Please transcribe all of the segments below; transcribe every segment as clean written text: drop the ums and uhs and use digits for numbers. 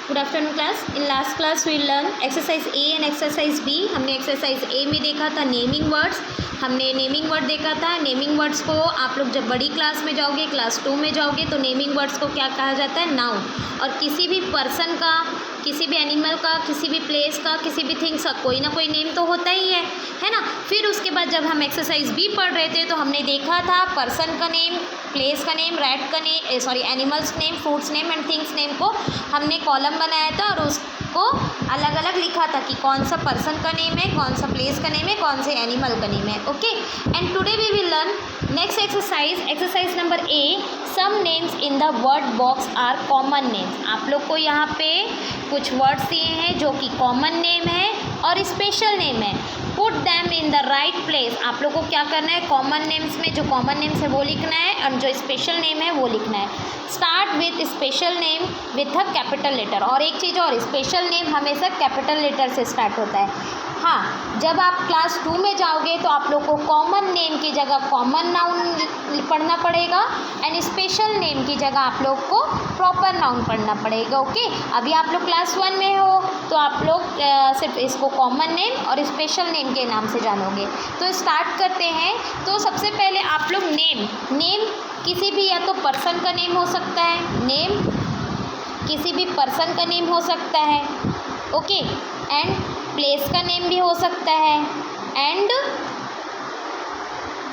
Good afternoon class. In last class we learn exercise A and exercise B. हमने exercise A में देखा था naming words, हमने naming word देखा था। नेमिंग वर्ड्स को आप लोग जब बड़ी क्लास में जाओगे, क्लास 2 में जाओगे, तो नेमिंग वर्ड्स को क्या कहा जाता है? नाउन। और किसी भी पर्सन का, किसी भी एनिमल का, किसी भी प्लेस का, किसी भी थिंग्स का कोई ना कोई नेम तो होता ही है ना। फिर उसके बाद जब हम एक्सरसाइज बी पढ़ रहे थे तो हमने देखा था पर्सन का नेम, प्लेस का नेम, रैट का name, sorry animals name, fruits name and things name को हमने कॉलम बनाया था और उसको अलग अलग लिखा था कि कौन सा पर्सन का नेम है, कौन सा प्लेस का नेम है, कौन से एनिमल का नेम है। Okay, and today we will learn next exercise number A. Some names in the word box are common names. आप लोग को यहाँ पे कुछ वर्ड्स दिए हैं जो कि कॉमन नेम है और स्पेशल नेम है। Put them in the right place. आप लोग को क्या करना है? कॉमन नेम्स में जो कॉमन नेम्स है वो लिखना है और जो स्पेशल नेम है वो लिखना है। Start with special name with a capital letter. और एक चीज़ और, स्पेशल नेम हमेशा कैपिटल लेटर से स्टार्ट होता है। हाँ, जब आप क्लास 2 में जाओगे तो आप लोग को कॉमन नेम की जगह कॉमन नाउन पढ़ना पड़ेगा एंड स्पेशल नेम की जगह आप लोग को प्रॉपर नाउन पढ़ना पड़ेगा। ओके, अभी आप लोग क्लास 1 में हो तो आप लोग सिर्फ इसको कॉमन नेम और स्पेशल नेम के नाम से जानोगे। तो स्टार्ट करते हैं। तो सबसे पहले आप लोग नेम किसी भी, या तो पर्सन का नेम हो सकता है, नेम किसी भी पर्सन का नेम हो सकता है, ओके, एंड प्लेस का नेम भी हो सकता है, एंड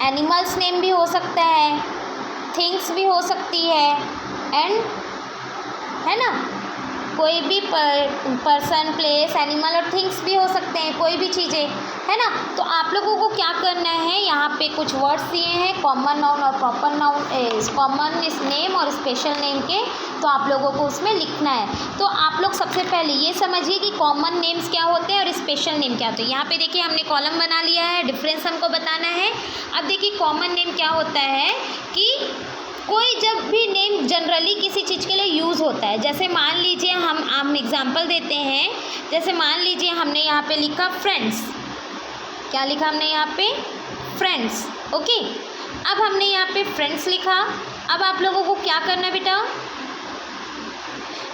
एनिमल्स नेम भी हो सकता है, थिंग्स भी हो सकती है, है ना, कोई भी पर्सन, प्लेस, एनिमल और थिंग्स भी हो सकते हैं, कोई भी चीज़ें, है ना। तो आप लोगों को क्या करना है, यहाँ पे कुछ वर्ड्स दिए हैं कॉमन नाउन और प्रॉपर नाउन, कॉमन नेम और स्पेशल नेम के, तो आप लोगों को उसमें लिखना है। तो आप लोग सबसे पहले ये समझिए कि कॉमन नेम्स क्या होते हैं और स्पेशल नेम क्या होते हैं। यहाँ पे देखिए हमने कॉलम बना लिया है, डिफरेंस हमको बताना है। अब देखिए कॉमन नेम क्या होता है कि कोई जब भी नेम जनरली किसी चीज़ के लिए यूज़ होता है, जैसे मान लीजिए हम एग्जांपल देते हैं, जैसे मान लीजिए हमने यहाँ पे लिखा फ्रेंड्स। क्या लिखा हमने यहाँ पे? फ्रेंड्स। ओके, अब हमने यहाँ पे फ्रेंड्स लिखा। अब आप लोगों को क्या करना है बेटा?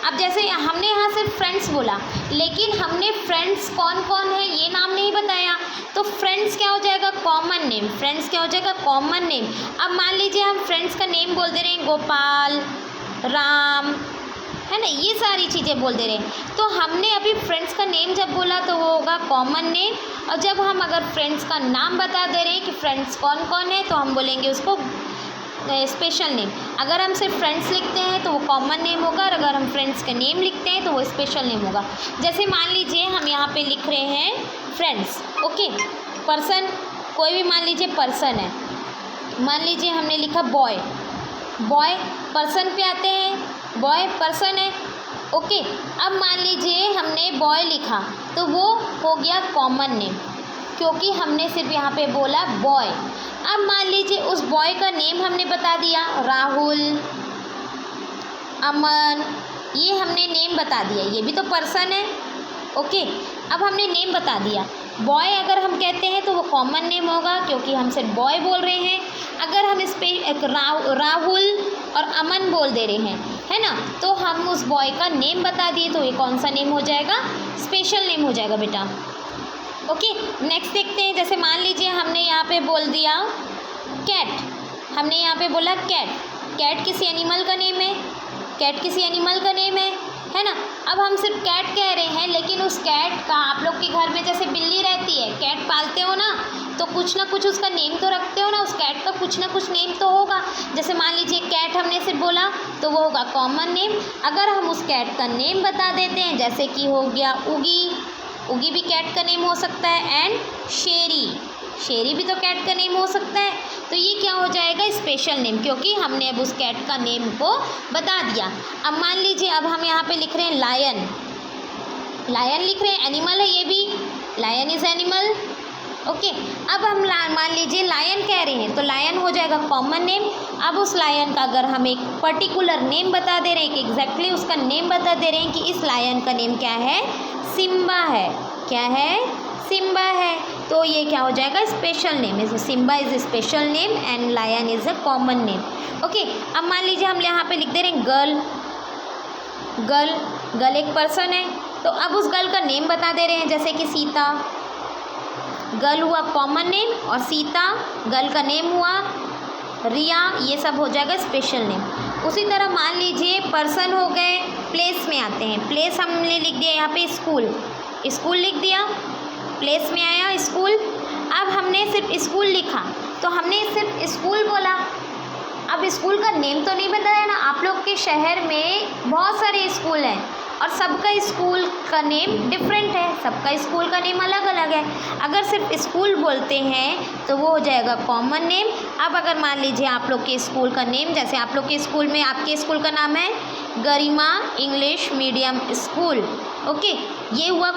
अब जैसे हमने यहाँ सिर्फ फ्रेंड्स बोला, लेकिन हमने फ्रेंड्स कौन कौन है ये नाम नहीं बताया, तो फ्रेंड्स क्या हो जाएगा? Common name. फ्रेंड्स क्या हो जाएगा? Common name. अब मान लीजिए हम फ्रेंड्स का नेम बोल दे रहे हैं गोपाल, राम, है ना, ये सारी चीज़ें बोल दे रहे हैं, तो हमने अभी फ्रेंड्स का नेम जब बोला तो वो होगा कॉमन नेम। और जब हम अगर फ्रेंड्स का नाम बता दे रहे हैं कि फ्रेंड्स कौन कौन है, तो हम बोलेंगे उसको स्पेशल नेम। अगर हम सिर्फ फ्रेंड्स लिखते हैं तो वो कॉमन नेम होगा, और अगर हम फ्रेंड्स का नेम लिखते हैं तो वो स्पेशल नेम होगा। जैसे मान लीजिए हम यहाँ पे लिख रहे हैं फ्रेंड्स, ओके, पर्सन कोई भी मान लीजिए पर्सन है, मान लीजिए हमने लिखा बॉय, बॉय पर्सन पे आते हैं, बॉय पर्सन है, ओके। अब मान लीजिए हमने बॉय लिखा तो वो हो गया कॉमन नेम, क्योंकि हमने सिर्फ यहाँ पे बोला बॉय। अब मान लीजिए उस बॉय का नेम हमने बता दिया, राहुल, अमन, ये हमने नेम बता दिया, ये भी तो पर्सन है, ओके। अब हमने नेम बता दिया। बॉय अगर हम कहते हैं तो वो कॉमन नेम होगा, क्योंकि हम सिर्फ बॉय बोल रहे हैं। अगर हम इस पे राहुल और अमन बोल दे रहे हैं, है ना, तो हम उस बॉय का नेम बता दिए, तो ये कौन सा नेम हो जाएगा? स्पेशल नेम हो जाएगा बेटा। ओके, नेक्स्ट देखते हैं। जैसे मान लीजिए हमने यहाँ पे बोल दिया कैट, हमने यहाँ पे बोला कैट, कैट किसी एनिमल का नेम है, कैट किसी एनिमल का नेम है ना। अब हम सिर्फ कैट कह रहे हैं, लेकिन उस कैट का, आप लोग के घर में जैसे बिल्ली रहती है, कैट पालते हो ना, तो कुछ ना कुछ उसका नेम तो रखते हो ना, उस कैट का कुछ ना कुछ नेम तो होगा। जैसे मान लीजिए कैट हमने सिर्फ बोला तो वो होगा कॉमन नेम। अगर हम उस कैट का नेम बता देते हैं, जैसे कि हो गया उगी, उगी भी कैट का नेम हो सकता है, एंड शेरी, शेरी भी तो कैट का नेम हो सकता है, तो ये क्या हो जाएगा? स्पेशल नेम, क्योंकि हमने अब उस कैट का नेम को बता दिया। अब मान लीजिए अब हम यहाँ पे लिख रहे हैं लायन, लायन लिख रहे हैं, एनिमल है ये भी, लायन इज़ एनिमल, ओके। अब हम मान लीजिए लायन कह रहे हैं, तो लायन हो जाएगा कॉमन नेम। अब उस लायन का अगर हम एक पर्टिकुलर नेम बता दे रहे हैं, कि एग्जैक्टली उसका नेम बता दे रहे हैं कि इस लायन का नेम क्या है? सिम्बा है। क्या है? सिम्बा है। तो ये क्या हो जाएगा? Special name. Is Simba is special name and lion is a common name, okay. अब मान लीजिए हम यहाँ पे लिख दे रहे हैं गर्ल, गर्ल एक पर्सन है, तो अब उस गर्ल का नेम बता दे रहे हैं, जैसे कि सीता, गर्ल हुआ कॉमन नेम, और सीता गर्ल का नेम हुआ, रिया ये सब हो जाएगा स्पेशल नेम। उसी तरह मान लीजिए पर्सन हो गए, प्लेस में आते हैं। प्लेस हमने लिख दिया यहाँ पे स्कूल लिख दिया, प्लेस में आया स्कूल। अब हमने सिर्फ स्कूल लिखा, तो हमने सिर्फ स्कूल बोला। अब स्कूल का नेम तो नहीं बताया ना। आप लोग के शहर में बहुत सारे स्कूल हैं और सबका स्कूल का नेम डिफरेंट है, सबका स्कूल का नेम अलग अलग है। अगर सिर्फ स्कूल बोलते हैं तो वो हो जाएगा कॉमन नेम। अब अगर मान लीजिए आप लोग के स्कूल का नेम, जैसे आप लोग के स्कूल में, आपके स्कूल का नाम है गरिमा इंग्लिश मीडियम स्कूल, ओके, ये हुआ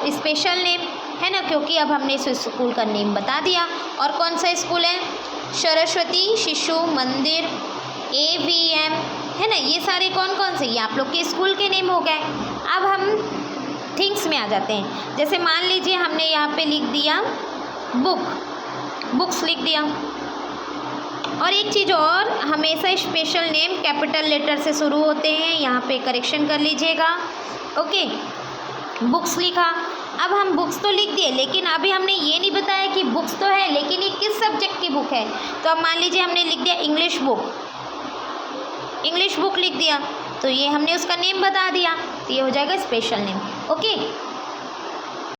स्पेशल नेम है ना, क्योंकि अब हमने इस स्कूल का नेम बता दिया। और कौन सा स्कूल है? सरस्वती शिशु मंदिर, AVM, है ना। ये सारे कौन कौन से, ये आप लोग के स्कूल के नेम हो गए। अब हम थिंग्स में आ जाते हैं। जैसे मान लीजिए हमने यहाँ पे लिख दिया बुक्स लिख दिया। और एक चीज़ और, हमेशा स्पेशल नेम कैपिटल लेटर से शुरू होते हैं, यहाँ पे करेक्शन कर लीजिएगा, ओके। बुक्स लिखा, अब हम बुक्स तो लिख दिए, लेकिन अभी हमने ये नहीं बताया कि बुक्स तो है, लेकिन ये किस सब्जेक्ट की बुक है। तो अब मान लीजिए हमने लिख दिया इंग्लिश बुक लिख दिया, तो ये हमने उसका नेम बता दिया, तो ये हो जाएगा स्पेशल नेम, ओके।